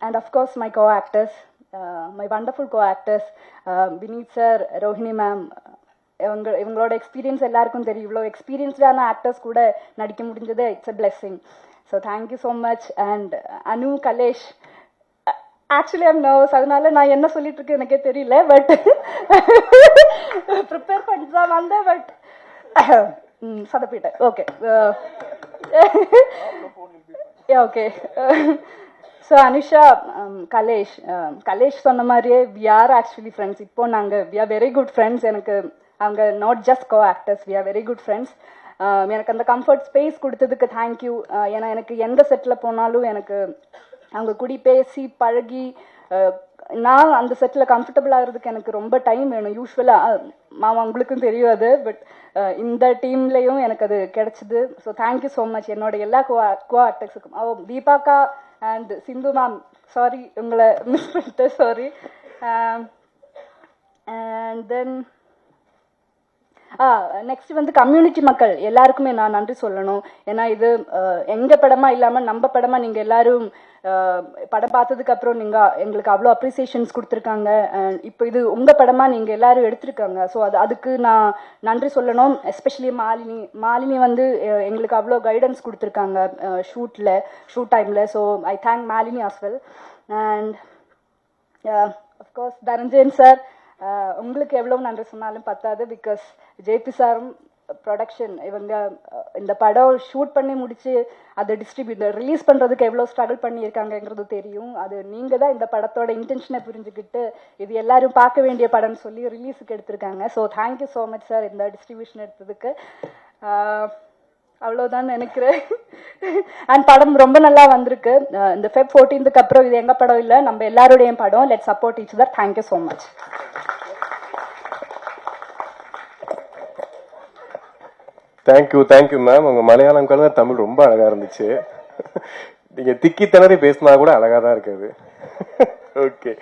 and of course my co-actors, my wonderful co-actors, Vineet sir, Rohini ma'am. இவங்களோட experience எல்லாருக்கும் தெரியும். இவ்வளோ எக்ஸ்பீரியன்ஸ்டான actors கூட நடிக்க முடிஞ்சது it's a blessing. So thank you so much. And Anu, Kalesh, actually I'm nervous, அதனால நான் என்ன சொல்லிட்டு இருக்கேன் எனக்கே தெரியல. பட் ப்ரிப்பேர் பண்ணிட்டு தான் வந்தேன். பட் சதப்பிட்டேன். Okay okay. So Anusha, Kalesh சொன்ன மாதிரியே வி ஆர் ஆக்சுவலி ஃப்ரெண்ட்ஸ். இப்போ நாங்கள் we are very good friends. எனக்கு அவங்க not just co actors, we are very good friends. எனக்கு அந்த கம்ஃபர்ட் ஸ்பேஸ் கொடுத்ததுக்கு தேங்க்யூ. ஏன்னா எனக்கு எந்த செட்டில் போனாலும் எனக்கு அவங்க கூடி பேசி பழகி நான் அந்த செட்டில் கம்ஃபர்டபுள் ஆகிறதுக்கு எனக்கு ரொம்ப டைம் வேணும். யூஸ்வலாக மாமா உங்களுக்கும் தெரியும் அது. பட் இந்த டீம்லேயும் எனக்கு அது கிடைச்சிது. ஸோ தேங்க்யூ ஸோ மச் என்னோட எல்லா கோ ஆக்டர்ஸுக்கும். தீபாக்கா அண்ட் சிந்து மேம், சாரி உங்களை மிஸ் பண்ணிட்டேன், சாரி. அண்ட் தென் நெக்ஸ்ட் வந்து கம்யூனிட்டி மக்கள் எல்லாருக்குமே நான் நன்றி சொல்லணும். ஏன்னா இது எங்கள் படமாக இல்லாமல் நம்ம படமாக நீங்கள் எல்லாரும் படம் பார்த்ததுக்கு அப்புறம் நீங்கள் எங்களுக்கு அவ்வளோ அப்ரிசியேஷன்ஸ் கொடுத்துருக்காங்க. இப்போ இது உங்கள் படமாக நீங்கள் எல்லாரும் எடுத்திருக்காங்க. ஸோ அதுக்கு நான் நன்றி சொல்லணும். எஸ்பெஷலி மாலினி வந்து எங்களுக்கு அவ்வளோ கைடன்ஸ் கொடுத்துருக்காங்க ஷூட் டைமில். So I thank Malini as well. And of course Dhananjayan sir, உங்களுக்கு எவ்வளோ நன்றி சொன்னாலும் பத்தாது. பிகாஸ் ஜேபி சாரும் ப்ரொடக்ஷன் இவங்க இந்த படம் ஷூட் பண்ணி முடிச்சு அதை டிஸ்ட்ரிபியூட்டர் ரிலீஸ் பண்ணுறதுக்கு எவ்வளோ ஸ்ட்ரகிள் பண்ணியிருக்காங்கங்கிறது தெரியும். அது நீங்கள் தான் இந்த படத்தோட இன்டென்ஷனை புரிஞ்சுக்கிட்டு இது எல்லாரும் பார்க்க வேண்டிய படம்னு சொல்லி ரிலீஸுக்கு எடுத்திருக்காங்க. So thank you so much sir இந்த டிஸ்ட்ரிபியூஷன் எடுத்ததுக்கு. அவ்வளோதான் நினைக்கிறேன். அண்ட் படம் ரொம்ப நல்லா வந்திருக்கு. இந்த Feb 14th அப்புறம் இது எங்கள் படம் இல்லை, நம்ம எல்லாருடைய படம். Let support each other. Thank you so much. Thank you ma'am. உங்க மலையாளம் கலந்த தமிழ் ரொம்ப அழகா இருந்துச்சு. நீங்க திக்கி திணறி பேசினா கூட அழகா தான் இருக்குது. ஓகே.